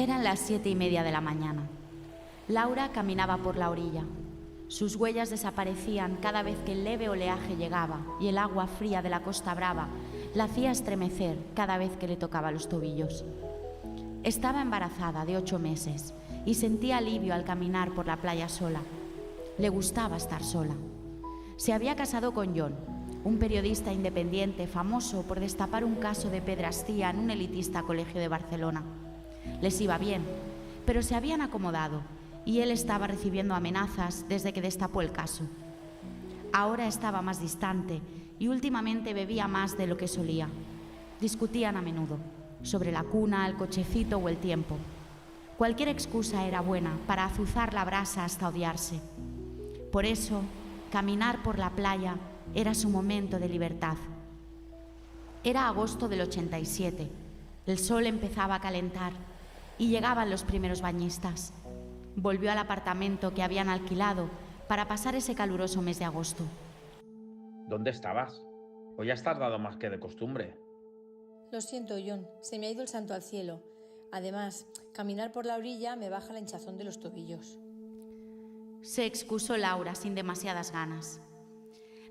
Eran las 7:30 de la mañana. Laura caminaba por la orilla. Sus huellas desaparecían cada vez que el leve oleaje llegaba y el agua fría de la Costa Brava la hacía estremecer cada vez que le tocaba los tobillos. Estaba embarazada de 8 meses y sentía alivio al caminar por la playa sola. Le gustaba estar sola. Se había casado con John, un periodista independiente famoso por destapar un caso de pedrastía en un elitista colegio de Barcelona. Les iba bien, pero se habían acomodado y él estaba recibiendo amenazas desde que destapó el caso. Ahora estaba más distante y últimamente bebía más de lo que solía. Discutían a menudo sobre la cuna, el cochecito o el tiempo. Cualquier excusa era buena para azuzar la brasa hasta odiarse. Por eso, caminar por la playa era su momento de libertad. Era agosto del 87. El sol empezaba a calentar y llegaban los primeros bañistas. Volvió al apartamento que habían alquilado para pasar ese caluroso mes de agosto. ¿Dónde estabas? Hoy has tardado más que de costumbre. Lo siento, John, se me ha ido el santo al cielo. Además, caminar por la orilla me baja la hinchazón de los tobillos. Se excusó Laura sin demasiadas ganas.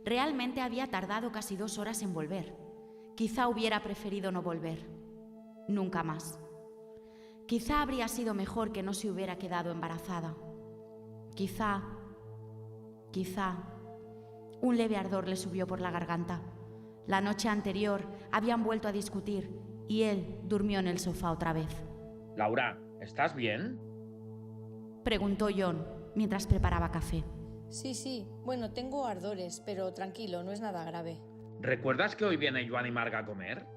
Realmente había tardado casi 2 horas en volver. Quizá hubiera preferido no volver. Nunca más. Quizá habría sido mejor que no se hubiera quedado embarazada. Quizá... Un leve ardor le subió por la garganta. La noche anterior habían vuelto a discutir y él durmió en el sofá otra vez. Laura, ¿estás bien? Preguntó John mientras preparaba café. Sí, bueno, tengo ardores, pero tranquilo, no es nada grave. ¿Recuerdas que hoy viene Joan y Marga a comer?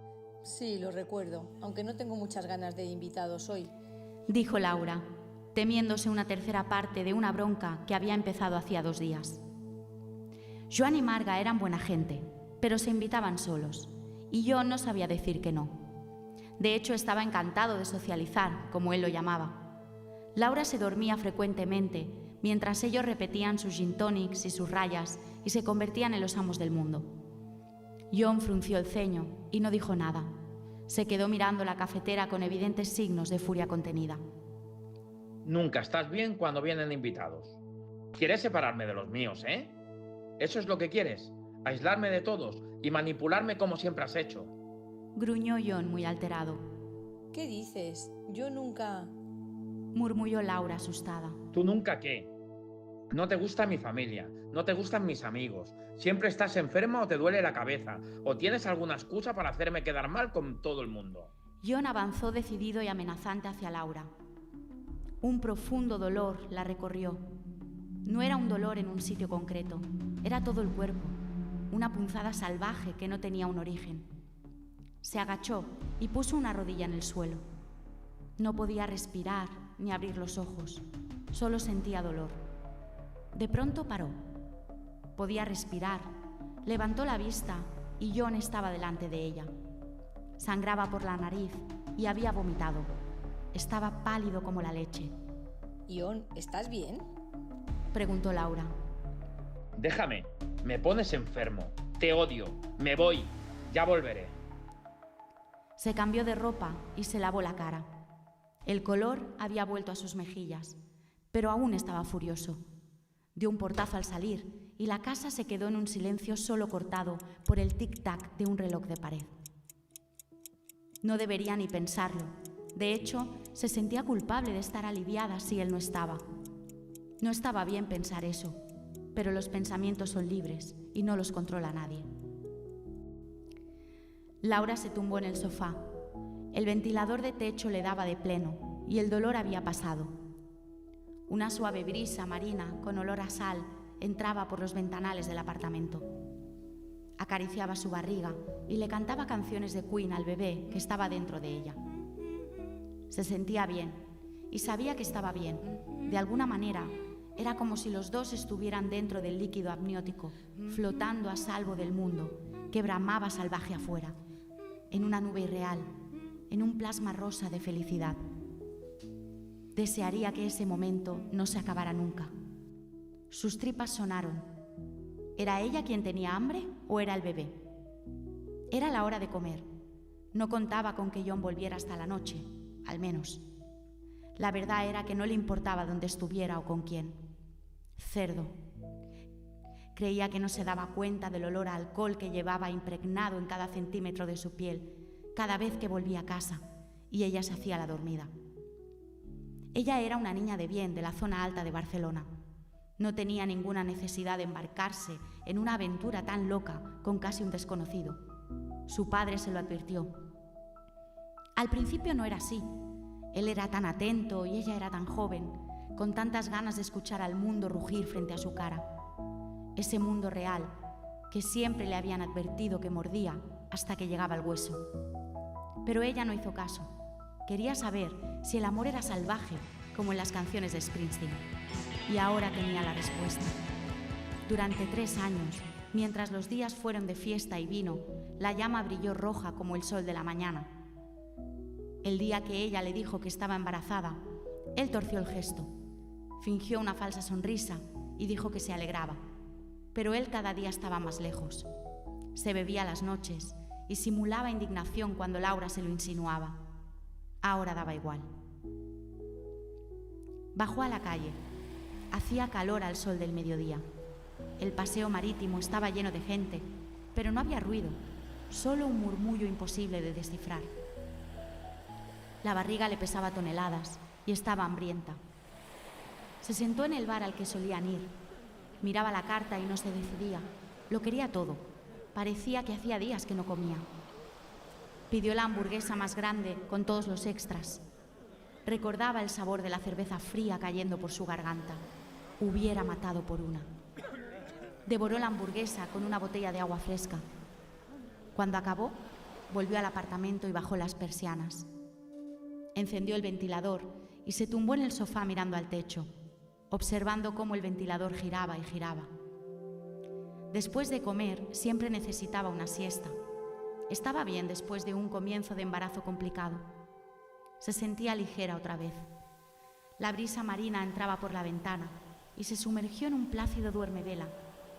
Sí, lo recuerdo, aunque no tengo muchas ganas de invitados hoy. Dijo Laura, temiéndose una tercera parte de una bronca que había empezado hacía 2 días. Joan y Marga eran buena gente, pero se invitaban solos, y John no sabía decir que no. De hecho, estaba encantado de socializar, como él lo llamaba. Laura se dormía frecuentemente, mientras ellos repetían sus gin tonics y sus rayas y se convertían en los amos del mundo. John frunció el ceño y no dijo nada. Se quedó mirando la cafetera con evidentes signos de furia contenida. Nunca estás bien cuando vienen invitados. Quieres separarme de los míos, ¿eh? ¿Eso es lo que quieres? ¿Aislarme de todos y manipularme como siempre has hecho? Gruñó John muy alterado. ¿Qué dices? Yo nunca... Murmulló Laura asustada. ¿Tú nunca qué? No te gusta mi familia, no te gustan mis amigos, siempre estás enferma o te duele la cabeza, o tienes alguna excusa para hacerme quedar mal con todo el mundo. John avanzó decidido y amenazante hacia Laura. Un profundo dolor la recorrió. No era un dolor en un sitio concreto, era todo el cuerpo, una punzada salvaje que no tenía un origen. Se agachó y puso una rodilla en el suelo. No podía respirar ni abrir los ojos, solo sentía dolor. De pronto paró. Podía respirar, levantó la vista y John estaba delante de ella. Sangraba por la nariz y había vomitado. Estaba pálido como la leche. John, ¿estás bien? Preguntó Laura. Déjame, me pones enfermo, te odio, me voy, ya volveré. Se cambió de ropa y se lavó la cara. El color había vuelto a sus mejillas, pero aún estaba furioso. Dio un portazo al salir y la casa se quedó en un silencio solo cortado por el tic-tac de un reloj de pared. No debería ni pensarlo. De hecho, se sentía culpable de estar aliviada si él no estaba. No estaba bien pensar eso, pero los pensamientos son libres y no los controla nadie. Laura se tumbó en el sofá. El ventilador de techo le daba de pleno y el dolor había pasado. Una suave brisa marina con olor a sal entraba por los ventanales del apartamento. Acariciaba su barriga y le cantaba canciones de Queen al bebé que estaba dentro de ella. Se sentía bien y sabía que estaba bien. De alguna manera, era como si los dos estuvieran dentro del líquido amniótico, flotando a salvo del mundo, que bramaba salvaje afuera, en una nube irreal, en un plasma rosa de felicidad. Desearía que ese momento no se acabara nunca. Sus tripas sonaron. ¿Era ella quien tenía hambre o era el bebé? Era la hora de comer. No contaba con que John volviera hasta la noche, al menos. La verdad era que no le importaba dónde estuviera o con quién. Cerdo. Creía que no se daba cuenta del olor a alcohol que llevaba impregnado en cada centímetro de su piel, cada vez que volvía a casa, y ella se hacía la dormida. Ella era una niña de bien de la zona alta de Barcelona. No tenía ninguna necesidad de embarcarse en una aventura tan loca con casi un desconocido. Su padre se lo advirtió. Al principio no era así. Él era tan atento y ella era tan joven, con tantas ganas de escuchar al mundo rugir frente a su cara. Ese mundo real que siempre le habían advertido que mordía hasta que llegaba al hueso. Pero ella no hizo caso. Quería saber si el amor era salvaje, como en las canciones de Springsteen. Y ahora tenía la respuesta. Durante 3 años, mientras los días fueron de fiesta y vino, la llama brilló roja como el sol de la mañana. El día que ella le dijo que estaba embarazada, él torció el gesto, fingió una falsa sonrisa y dijo que se alegraba. Pero él cada día estaba más lejos. Se bebía las noches y simulaba indignación cuando Laura se lo insinuaba. Ahora daba igual. Bajó a la calle. Hacía calor al sol del mediodía. El paseo marítimo estaba lleno de gente, pero no había ruido, solo un murmullo imposible de descifrar. La barriga le pesaba toneladas y estaba hambrienta. Se sentó en el bar al que solían ir. Miraba la carta y no se decidía. Lo quería todo. Parecía que hacía días que no comía. Pidió la hamburguesa más grande con todos los extras. Recordaba el sabor de la cerveza fría cayendo por su garganta. Hubiera matado por una. Devoró la hamburguesa con una botella de agua fresca. Cuando acabó, volvió al apartamento y bajó las persianas. Encendió el ventilador y se tumbó en el sofá mirando al techo, observando cómo el ventilador giraba y giraba. Después de comer, siempre necesitaba una siesta. Estaba bien después de un comienzo de embarazo complicado. Se sentía ligera otra vez. La brisa marina entraba por la ventana y se sumergió en un plácido duermevela,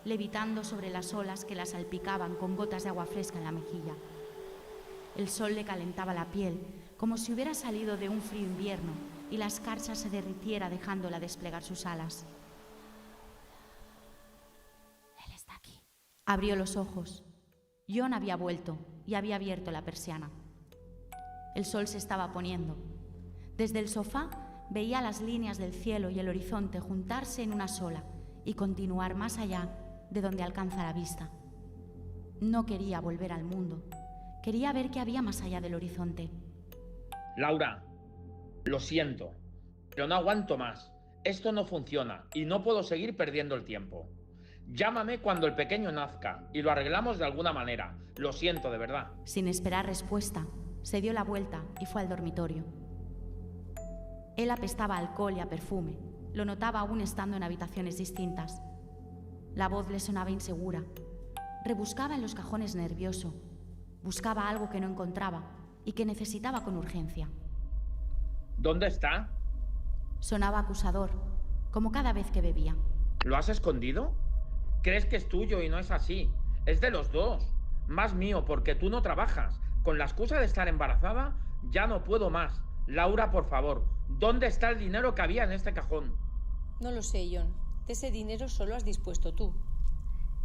levitando sobre las olas que la salpicaban con gotas de agua fresca en la mejilla. El sol le calentaba la piel, como si hubiera salido de un frío invierno y la escarcha se derritiera dejándola desplegar sus alas. Él está aquí. Abrió los ojos. John había vuelto y había abierto la persiana. El sol se estaba poniendo. Desde el sofá veía las líneas del cielo y el horizonte juntarse en una sola y continuar más allá de donde alcanza la vista. No quería volver al mundo. Quería ver qué había más allá del horizonte. Laura, lo siento, pero no aguanto más. Esto no funciona y no puedo seguir perdiendo el tiempo. Llámame cuando el pequeño nazca y lo arreglamos de alguna manera. Lo siento, de verdad. Sin esperar respuesta, se dio la vuelta y fue al dormitorio. Él apestaba a alcohol y a perfume. Lo notaba aún estando en habitaciones distintas. La voz le sonaba insegura. Rebuscaba en los cajones nervioso. Buscaba algo que no encontraba y que necesitaba con urgencia. ¿Dónde está? Sonaba acusador, como cada vez que bebía. ¿Lo has escondido? ¿Crees que es tuyo y no es así? Es de los dos. Más mío porque tú no trabajas. Con la excusa de estar embarazada, ya no puedo más. Laura, por favor, ¿dónde está el dinero que había en este cajón? No lo sé, John. De ese dinero solo has dispuesto tú.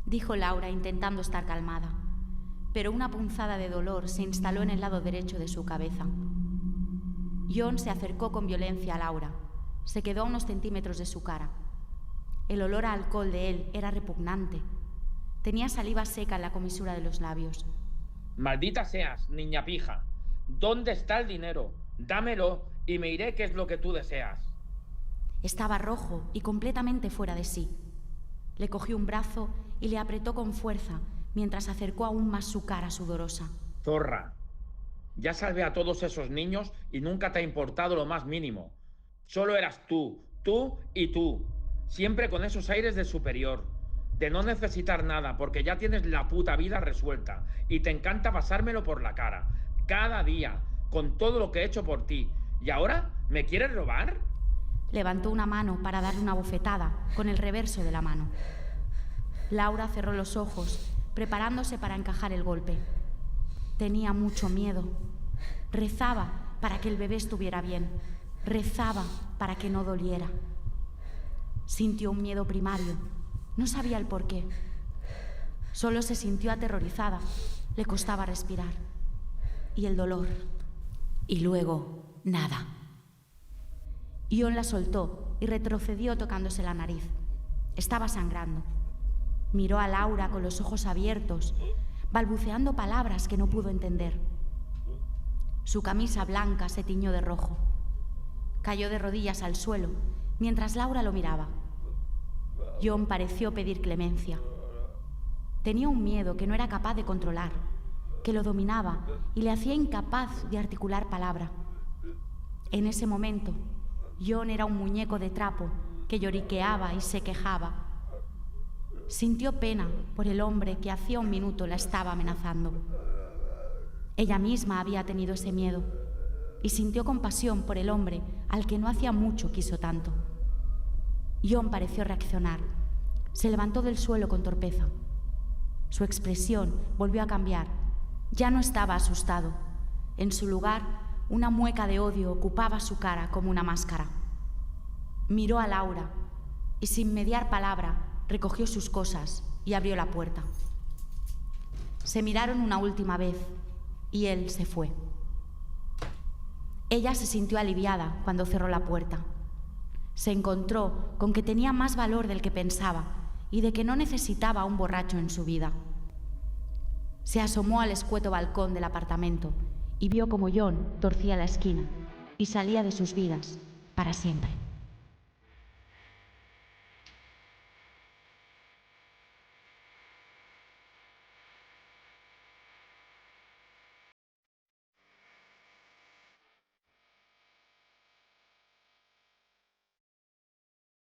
Dijo Laura intentando estar calmada. Pero una punzada de dolor se instaló en el lado derecho de su cabeza. John se acercó con violencia a Laura. Se quedó a unos centímetros de su cara. El olor a alcohol de él era repugnante. Tenía saliva seca en la comisura de los labios. Maldita seas, niña pija. ¿Dónde está el dinero? Dámelo y me iré qué es lo que tú deseas. Estaba rojo y completamente fuera de sí. Le cogió un brazo y le apretó con fuerza mientras acercó aún más su cara sudorosa. Zorra, ya salvé a todos esos niños y nunca te ha importado lo más mínimo. Solo eras tú y tú. Siempre con esos aires de superior, de no necesitar nada porque ya tienes la puta vida resuelta y te encanta pasármelo por la cara, cada día, con todo lo que he hecho por ti. ¿Y ahora me quieres robar? Levantó una mano para darle una bofetada con el reverso de la mano. Laura cerró los ojos, preparándose para encajar el golpe. Tenía mucho miedo. Rezaba para que el bebé estuviera bien. Rezaba para que no doliera. Sintió un miedo primario. No sabía el por qué. Solo se sintió aterrorizada. Le costaba respirar. Y el dolor. Y luego, nada. Ion la soltó y retrocedió tocándose la nariz. Estaba sangrando. Miró a Laura con los ojos abiertos, balbuceando palabras que no pudo entender. Su camisa blanca se tiñó de rojo. Cayó de rodillas al suelo, mientras Laura lo miraba. Ion pareció pedir clemencia. Tenía un miedo que no era capaz de controlar, que lo dominaba y le hacía incapaz de articular palabra. En ese momento, Ion era un muñeco de trapo que lloriqueaba y se quejaba. Sintió pena por el hombre que hacía un minuto la estaba amenazando. Ella misma había tenido ese miedo y sintió compasión por el hombre al que no hacía mucho quiso tanto. Ion pareció reaccionar. Se levantó del suelo con torpeza. Su expresión volvió a cambiar. Ya no estaba asustado. En su lugar, una mueca de odio ocupaba su cara como una máscara. Miró a Laura y, sin mediar palabra, recogió sus cosas y abrió la puerta. Se miraron una última vez y él se fue. Ella se sintió aliviada cuando cerró la puerta. Se encontró con que tenía más valor del que pensaba y de que no necesitaba a un borracho en su vida. Se asomó al escueto balcón del apartamento y vio como Ion torcía la esquina y salía de sus vidas para siempre.